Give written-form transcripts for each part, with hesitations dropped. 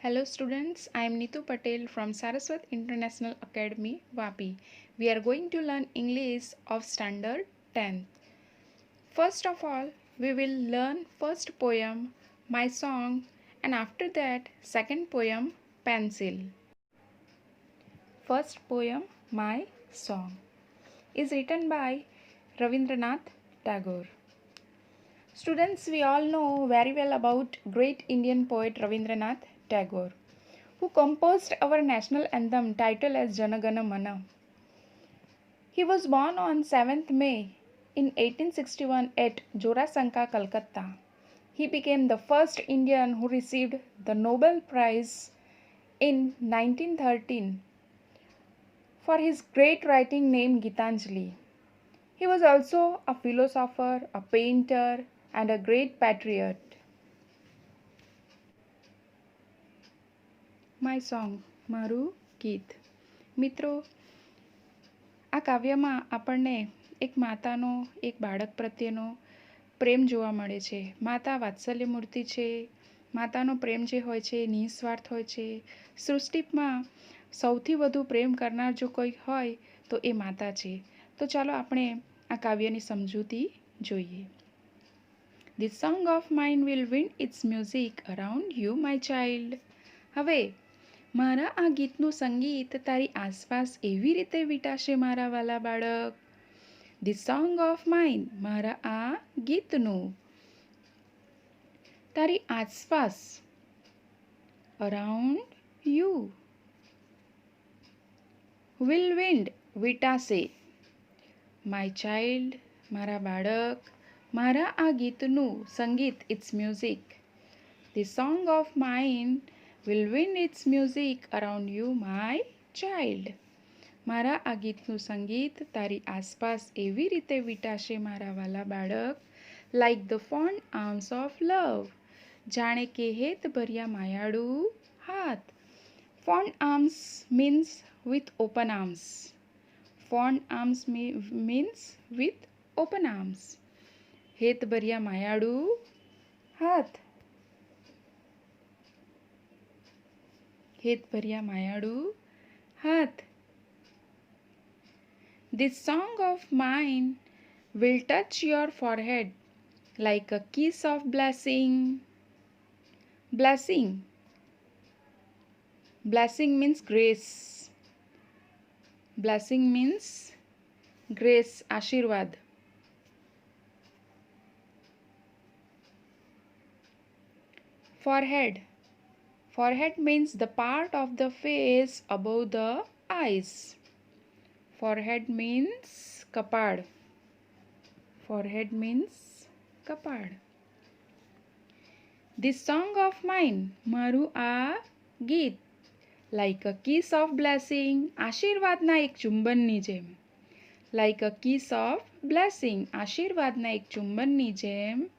Hello students, I am Neetu Patel from Saraswat International Academy, Vapi. We are going to learn English of Standard 10th. First of all, we will learn first poem, My Song, and after that second poem, Pencil. First poem, My Song, is written by Ravindranath Tagore. Students, we all know very well about great Indian poet Ravindranath Tagore, who composed our national anthem titled as Jana Gana Mana. He was born on 7th May in 1861 at Jorasanka, Calcutta. He became the first Indian who received the Nobel Prize in 1913 for his great writing named Gitanjali. He was also a philosopher, a painter, and a great patriot. My song, મારું ગીત. મિત્રો, આ કાવ્યમાં આપણને એક માતાનો એક બાળક પ્રત્યેનો પ્રેમ જોવા મળે છે. માતા વાત્સલ્ય મૂર્તિ છે. માતાનો પ્રેમ જે હોય છે એ નિસ્વાર્થ હોય છે. સૃષ્ટિમાં સૌથી વધુ પ્રેમ કરનાર જો કોઈ હોય તો એ માતા છે. તો ચાલો આપણે આ કાવ્યની સમજૂતી જોઈએ. This song of mine will wind its music around you, my child. હવે મારા આ ગીતનું સંગીત તારી આસપાસ એવી રીતે વીંટાશે મારા વાલા બાળક. This song of mine, મારા આ ગીતનું તારી આસપાસ, around you, will wind, વીંટાશે, my child, મારા બાળક, મારા આ ગીતનું સંગીત, its music. This song of mine will wind its music around you, my child. મારા આ ગીતનું સંગીત તારી આસપાસ એવી રીતે વીંટાશે મારા વાલા બાળક. Like the fond arms of love, જાણે કે હેત ભર્યા માયાળુ હાથ. Fond arms means with open arms. Fond arms means with open arms. હેત ભર્યા માયાળુ હાથ. હેત ભર્યા માયાળુ હાથ. This song of mine will touch your forehead like a kiss of blessing. Blessing. Blessing means grace. Blessing means grace, ashirwad. Forehead. Forehead means the part of the face above the eyes. Forehead means kapad. Forehead means kapad. This song of mine, મારું આ ગીત, like a kiss of blessing, આશીર્વાદના એક ચુંબનની જેમ. Like a kiss of blessing, આશીર્વાદના એક ચુંબનની જેમ.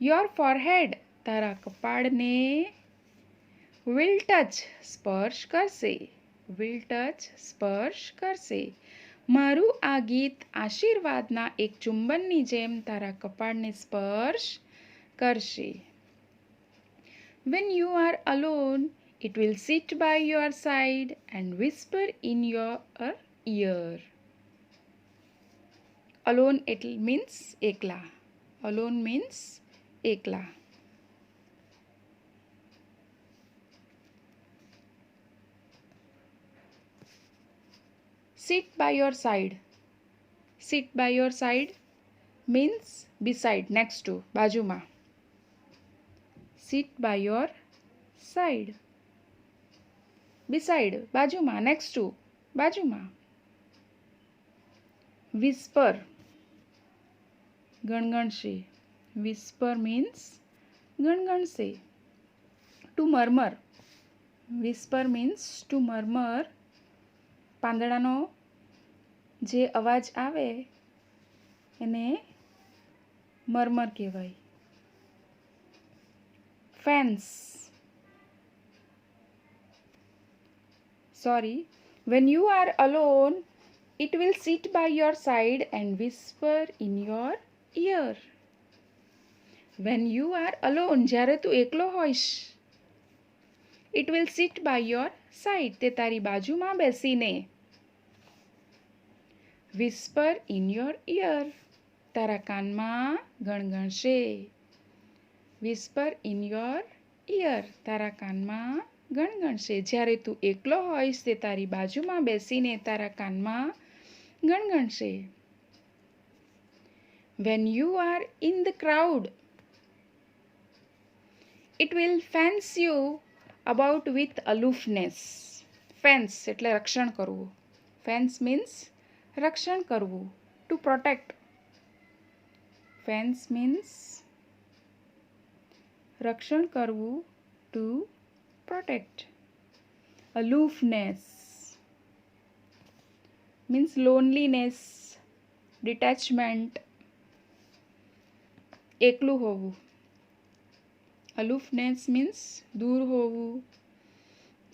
Your forehead, તારા કપાળને will touch, સ્પર્શ કરશે. Will touch, સ્પર્શ કરશે. મારું આ ગીત આશીર્વાદના એક ચુંબનની જેમ તારા કપાળને સ્પર્શ કરશે. When you are alone, it will sit by your side and whisper in your ear. Alone it means ekla. Alone means ekla. Sit by your side. Sit by your side means beside, next to, બાજુમાં. Sit by your side. Beside, બાજુમાં, next to, બાજુમાં. Whisper, ગણગણશે. Whisper means ગણગણશે. To murmur. Whisper means to murmur. પાંદડાનો જે અવાજ આવે એને મરમર કહેવાય. Fence. Sorry. When you are alone, it will sit by your side and whisper in your ear. When you are alone, જ્યારે તું એકલો હોઈશ, it will sit by your side, તે તારી બાજુમાં બેસીને. વિસ્પર ઇન યોર ઇયર, તારા કાનમાં ગણગણશે. વિસ્પર ઇન યોર ઇયર, તારા કાનમાં ગણગણશે. જ્યારે તું એકલો હોઈશ તે તારી બાજુમાં બેસીને તારા કાનમાં ગણગણશે. When you are in the crowd, it will fence you about with aloofness. Fence એટલે રક્ષણ કરવું. Fence means રક્ષણ કરવું. To protect. Fence means રક્ષણ કરવું. To protect. Aloofness means loneliness, detachment, એકલું હોવું. અલુફનેસ મીન્સ દૂર હોવું,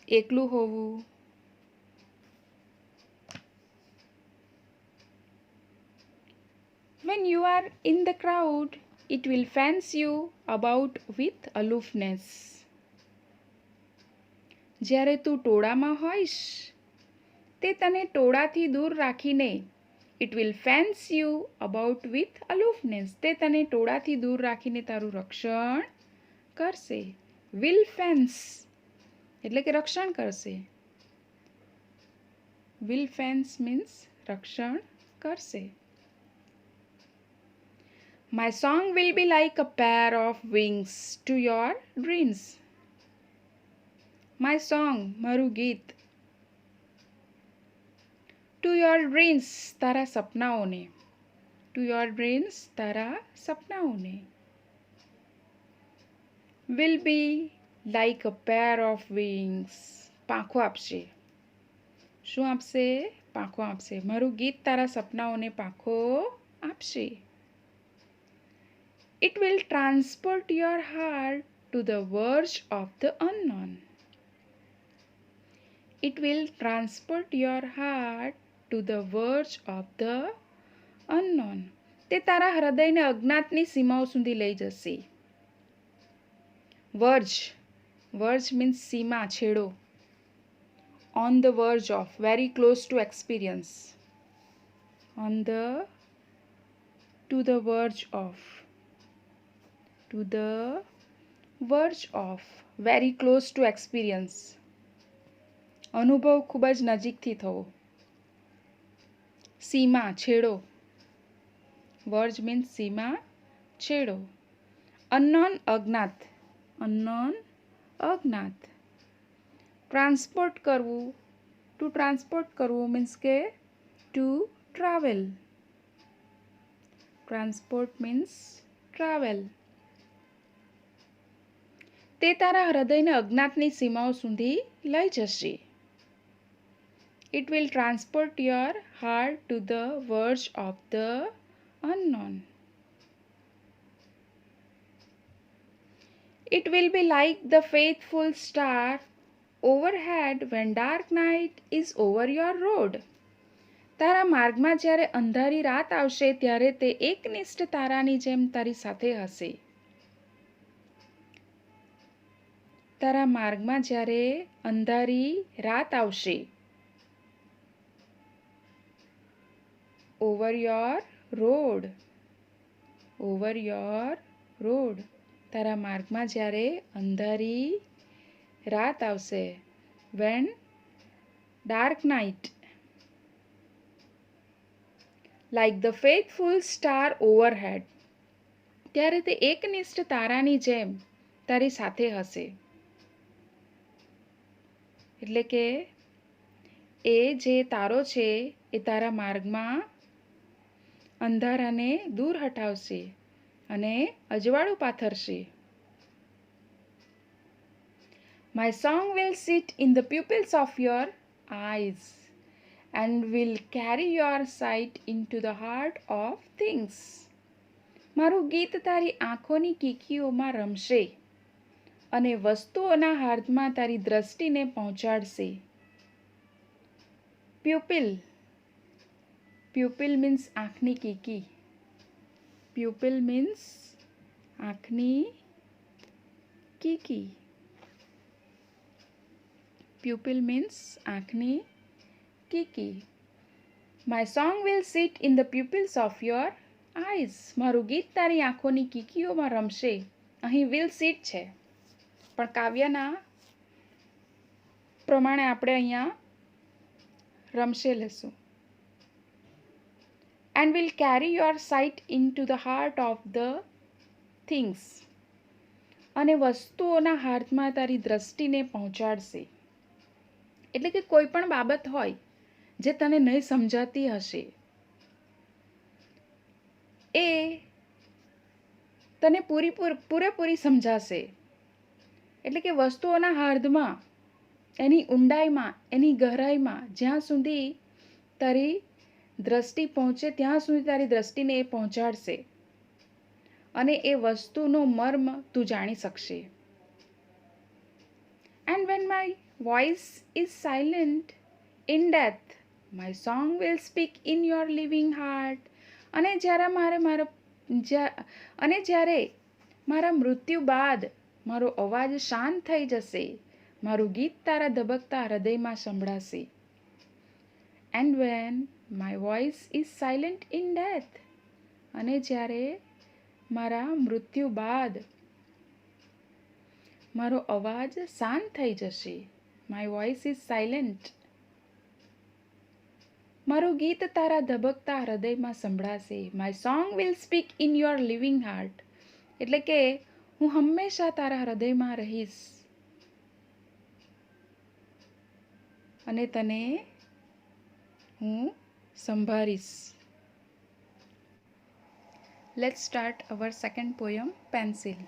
એકલું હોવું. When you are in the crowd, it will fence you about with aloofness. જ્યારે તું ટોળામાં હોઈશ તે તને ટોળાથી દૂર રાખીને, it will fence you about with aloofness, તે તને ટોળાથી દૂર રાખીને તારું રક્ષણ કરશે. will fence એટલે કે રક્ષણ કરશે. will fence means રક્ષણ કરશે. My song will be like a pair of wings to your dreams. My song મારું ગીત. To your dreams તારા સપનાઓને. To your dreams તારા સપનાઓને. Will be like a pair of wings, પાંખો આપશે. શું આપશે? પાંખો આપશે. મારું ગીત તારા સપનાઓને પાંખો આપશે. It will transport your heart to the verge of the unknown. It will transport your heart to the verge of the unknown. તે તારા હૃદયને અજ્ઞાતની સીમાઓ સુધી લઈ જશે. verge, verge means સીમા, છેડો. On the verge of, very close to experience. On the, to the verge of. To the verge of, very close to experience. અનુભવ ખૂબ જ નજીકથી થવો. સીમા, છેડો. વર્જ મીન્સ સીમા, છેડો. અનનોન, અજ્ઞાત. અનનોન, અજ્ઞાત. ટ્રાન્સપોર્ટ કરવું. ટુ ટ્રાન્સપોર્ટ કરવું મીન્સ કે to travel. Transport means travel. તે તારા હૃદયને અજ્ઞાતની સીમાઓ સુધી લઈ જશે. It will transport your heart to the verge of the unknown. It will be like the faithful star overhead when dark night is over your road. તારા માર્ગમાં જ્યારે અંધારી રાત આવશે ત્યારે તે એકનિષ્ઠ તારાની જેમ તારી સાથે હશે. તારા માર્ગમાં જ્યારે અંધારી રાત આવશે. over your road. over your road. તારા માર્ગમાં જ્યારે અંધારી રાત આવશે. when dark night. like the faithful star overhead. ત્યારે તે એકનિષ્ઠ તારાની જેમ તારી સાથે હશે. એટલે કે એ જે તારો છે એ તારા માર્ગમાં અંધારાને દૂર હટાવશે અને અજવાળું પાથરશે. My song will sit in the pupils of your eyes and will carry your sight into the heart of things. મારું ગીત તારી આંખોની કીકીઓમાં રમશે અને વસ્તુઓના હાર્દમાં તારી દ્રષ્ટિને પહોંચાડશે. પ્યુપિલ. પ્યુપિલ મીન્સ આંખની કીકી. પ્યુપિલ મીન્સ આંખની કીકી. પ્યુપિલ મીન્સ આંખની કીકી. My song will sit in the pupils of your eyes. મારું ગીત તારી આંખોની કીકીઓમાં રમશે. અહીં વિલ સીટ છે, પણ કાવ્યના પ્રમાણે આપણે અહીંયા રમશે લેશું. And will carry your site in to the heart of the things. અને વસ્તુઓના હાર્ટમાં તારી દ્રષ્ટિને પહોંચાડશે. એટલે કે કોઈ પણ બાબત હોય જે તને નહીં સમજાતી હશે એ તને પૂરેપૂરી સમજાશે. એટલે કે વસ્તુઓના હાર્દમાં, એની ઊંડાઈમાં, એની ગહરાઈમાં જ્યાં સુધી તારી દ્રષ્ટિ પહોંચે ત્યાં સુધી તારી દ્રષ્ટિને એ પહોંચાડશે અને એ વસ્તુનો મર્મ તું જાણી શકશે. And when my voice is silent in death, my song will speak in your living heart. અને જ્યારે મારા મૃત્યુ બાદ મારો અવાજ શાંત થઈ જશે, મારું ગીત તારા ધબકતા હૃદયમાં સંભળાશે. And when my voice is silent in death, અને જ્યારે મારા મૃત્યુ બાદ મારો અવાજ શાંત થઈ જશે, માય વોઇસ ઇઝ સાયલન્ટ, મારું ગીત તારા ધબકતા હૃદયમાં સંભળાશે. My song will speak in your living heart. એટલે કે હું હંમેશા તારા હૃદયમાં રહીશ અને તને હું સંભાળીશ. Let's start our second poem, pencil.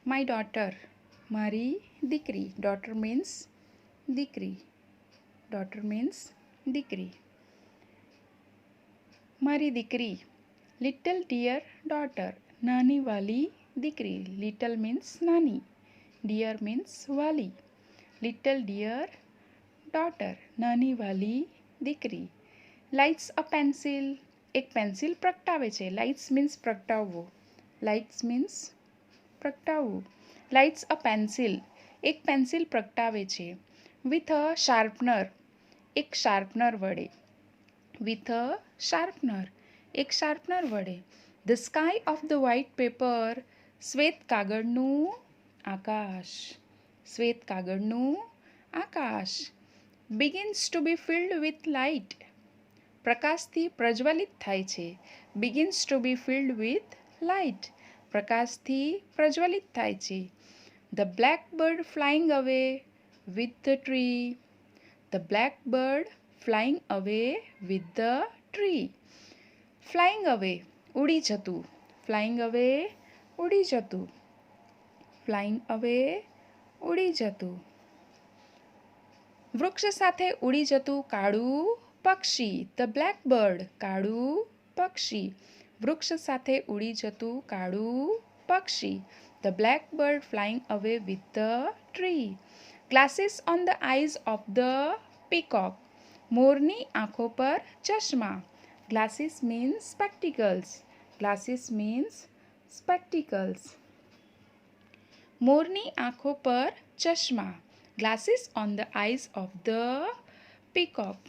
My daughter, મારી દીકરી. ડોટર મીન્સ દીકરી. ડોટર મીન્સ દીકરી. મારી દીકરી. લિટલ ડિયર ડોટર, નાની વાલી દીકરી. લિટલ મીન્સ નાની, ડિયર મીન્સ વાલી. લિટલ ડિયર ડોટર, નાની વાલી દીકરી. લાઇટ્સ અ પેન્સિલ, એક પેન્સિલ પ્રગટાવે છે. લાઇટ્સ મીન્સ પ્રગટાવવું. લાઇટ્સ મીન્સ પ્રગટાવવું. લાઇટ્સ અ પેન્સિલ, એક પેન્સિલ પ્રગટાવે છે. વિથ અ શાર્પનર, એક શાર્પનર વડે. વિથ અ શાર્પનર, એક શાર્પનર વડે. The sky of the white paper, શ્વેત કાગળનું આકાશ. શ્વેત કાગળનું આકાશ. Begins to be filled with light, પ્રકાશથી પ્રજ્વલિત થાય છે. Begins to be filled with light, પ્રકાશથી પ્રજ્વલિત થાય છે. The black bird flying away with the tree. The black bird flying away with the tree. Flying away, ઉડી જતું. ફ્લાઇંગ અવે, ઉડી જતું. ફ્લાઇંગ અવે, ઉડી જતું. વૃક્ષ સાથે ઉડી જતું કાળું પક્ષી. ધ બ્લેક બર્ડ, કાળું પક્ષી. વૃક્ષ સાથે ઉડી જતું કાળું પક્ષી. The black bird flying away with the tree. Glasses on the eyes of the peacock, મોરની આંખો પર ચશ્મા. Glasses means spectacles. Glasses means spectacles. મોરની આંખો પર ચશ્મા. Glasses on the eyes of the peacock.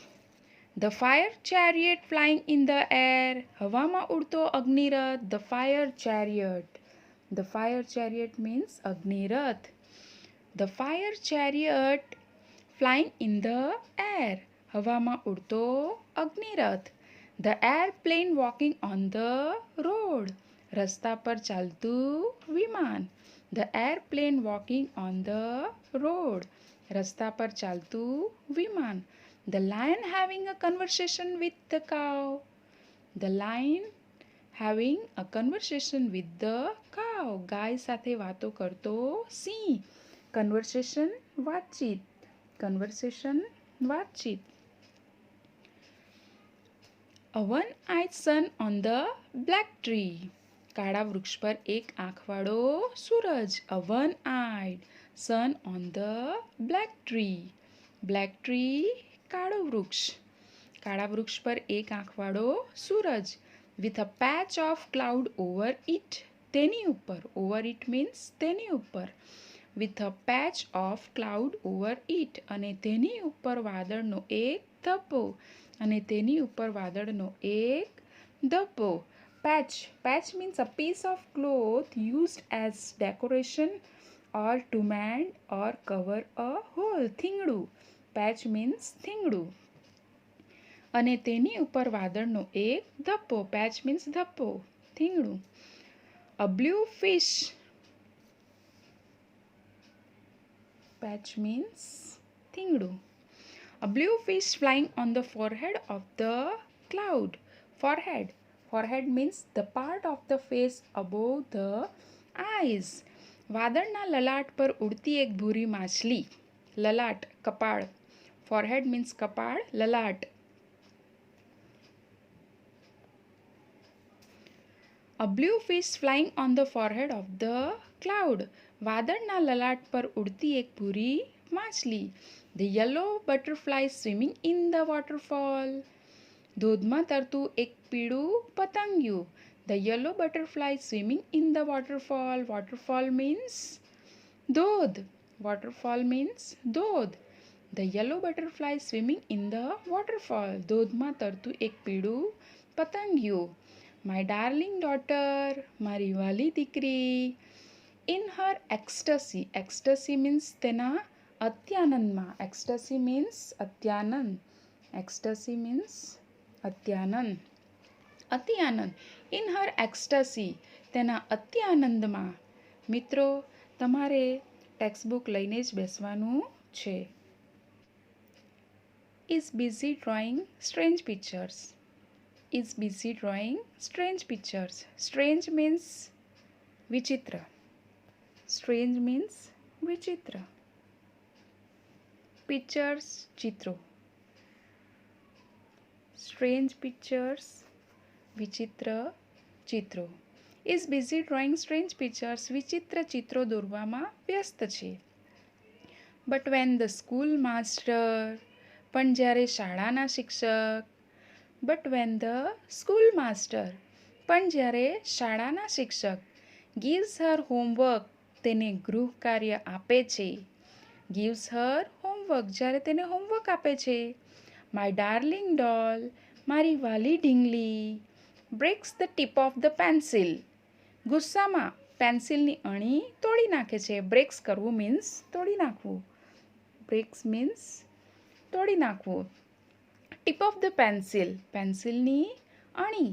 The fire chariot flying in the air, હવામાં ઉડતો અગ્નિરથ. The fire chariot. The fire chariot means અગ્નિરથ. The fire chariot flying in the air, હવામાં ઉડતો અગ્નિરથ. The airplane walking on the road, રસ્તા પર ચાલતું વિમાન. The airplane walking on the road, રસ્તા પર ચાલતું વિમાન. The lion having a conversation with the cow. The lion having a conversation with the cow, ગાય સાથે વાતો કરતો સિંહ. Conversation વાતચીત. Conversation વાતચીત. A one-eyed sun on the black tree, કાળા વૃક્ષ પર એક આંખવાળો સૂરજ. A one-eyed sun on the black tree. Black tree, કાળો વૃક્ષ. કાળા વૃક્ષ પર એક આંખવાળો સૂરજ. With a patch of cloud over it, તેની ઉપર. Over it means તેની ઉપર. with a patch of cloud over it. અને તેની ઉપર વાદળનો એક ધબ્બો. અને તેની ઉપર વાદળનો એક ધબ્બો. Patch means a piece of cloth used as decoration or to mend or cover a hole. થીંગડું. Patch means થીંગડું. અને તેની ઉપર વાદળનો એક ધબ્બો. Patch means ધબ્બો, થીંગડું. A blue fish. Patch means થીંગડું. A blue fish flying on the forehead of the cloud. Forehead means the part of the face above the eyes. વાદળના લલાટ પર ઉડતી એક ભૂરી માછલી. લલાટ, કપાળ. Forehead means કપાળ, લલાટ. A blue fish flying on the forehead of the cloud. વાદળના લલાટ પર ઉડતી એક ભૂરી માછલી. The yellow butterfly swimming in the waterfall. ધોધમાં તરતું એક પીળું પતંગિયું. The yellow butterfly swimming in the waterfall. Waterfall means ધોધ. Waterfall means ધોધ. The yellow butterfly swimming in the waterfall. ધોધમાં તરતું એક પીળું પતંગિયું. My darling daughter, મારી વાલી દીકરી. In her ecstasy. Ecstasy means તેના અત્યાનંદમાં. Ecstasy means અત્યાનંદ. Ecstasy means અત્યાનંદ. અતિ આનંદ. In her ecstasy. તેના અતિ આનંદમાં. મિત્રો, તમારે ટેક્સ્ટ બુક લઈને જ બેસવાનું છે. Is busy drawing strange pictures. Is busy drawing strange pictures. Strange means વિચિત્ર. Strange means વિચિત્ર. Pictures ચિત્રો. Strange pictures વિચિત્ર ચિત્રો. Is busy drawing strange pictures. વિચિત્ર ચિત્રો દોરવામાં વ્યસ્ત છે. But when the school master. પણ જ્યારે શાળાના શિક્ષક. But when the school master. પણ જ્યારે શાળાના શિક્ષક gives her homework. તેને ગૃહ કાર્ય આપે છે. gives her homework. જ્યારે તેને હોમવર્ક આપે છે. My darling doll. મારી વાલી ઢીંગલી. breaks the tip of the pencil. ગુસ્સામાં પેન્સિલની અણી તોડી નાખે છે. breaks કરવું means તોડી નાખવું. breaks means તોડી નાખવું. tip of the pencil. પેન્સિલની અણી.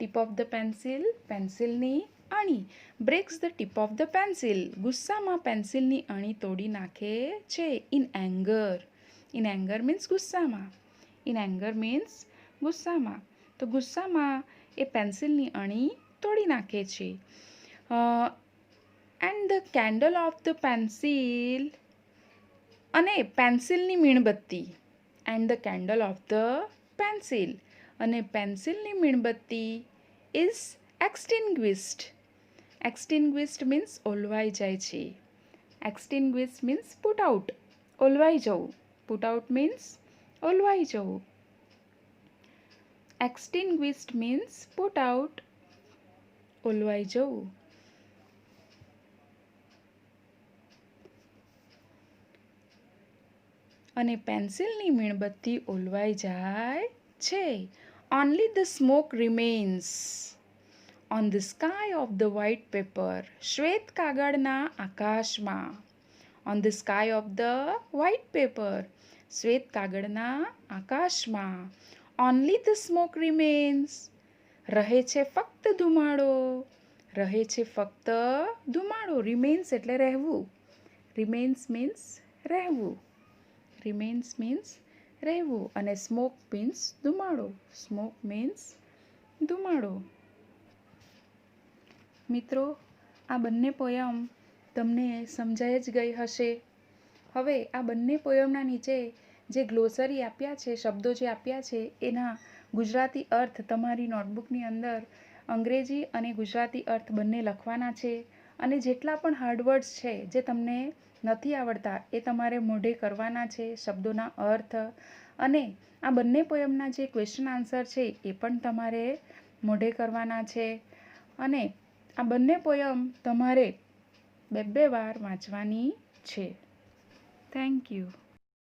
tip of the pencil. પેન્સિલની અણી. breaks the tip of the pencil. ગુસ્સામાં પેન્સિલની અણી તોડી નાખે છે. in anger. in anger means ગુસ્સામાં. in anger means ગુસ્સામાં. તો ગુસ્સામાં એ પેન્સિલની અણી તોડી નાખે છે. and the candle of the pencil. અને પેન્સિલની મીણબત્તી. and the candle of the pencil. અને પેન્સિલની મીણબત્તી is extinguished. extinguished means ઓલવાઈ જાય છે. extinguished means put out. ઓલવાઈ જવું. put out means ઓલવાઈ જવું. extinguished means put out. ઓલવાઈ જવું. અને પેન્સિલની મીણબત્તી ઓલવાઈ જાય છે. Only the smoke remains on the sky of the white paper. શ્વેત કાગળના આકાશમાં. On the sky of the white paper. શ્વેત કાગળના આકાશમાં. Only the smoke remains. રહે છે ફક્ત ધુમાડો. રહે છે ફક્ત ધુમાડો. remains એટલે રહેવું. remains means રહેવું. remains means રહેવું. અને smoke means ધુમાડો. smoke means ધુમાડો. મિત્રો, આ બંને પોયમ તમને સમજાઈ જ ગઈ હશે. હવે આ બંને પોયમના નીચે જે ગ્લોસરી આપ્યા છે, શબ્દો જે આપ્યા છે, એના ગુજરાતી અર્થ તમારી નોટબુકની અંદર અંગ્રેજી અને ગુજરાતી અર્થ બંને લખવાના છે. અને જેટલા પણ હાર્ડ વર્ડ્સ છે જે તમને નથી આવડતા એ તમારે મોઢે કરવાના છે. શબ્દોના અર્થ અને આ બંને પોયમના જે ક્વેશ્ચન આન્સર છે એ પણ તમારે મોઢે કરવાના છે. અને આ બંને પોયમ તમારે બે વાર વાંચવાની છે. Thank you.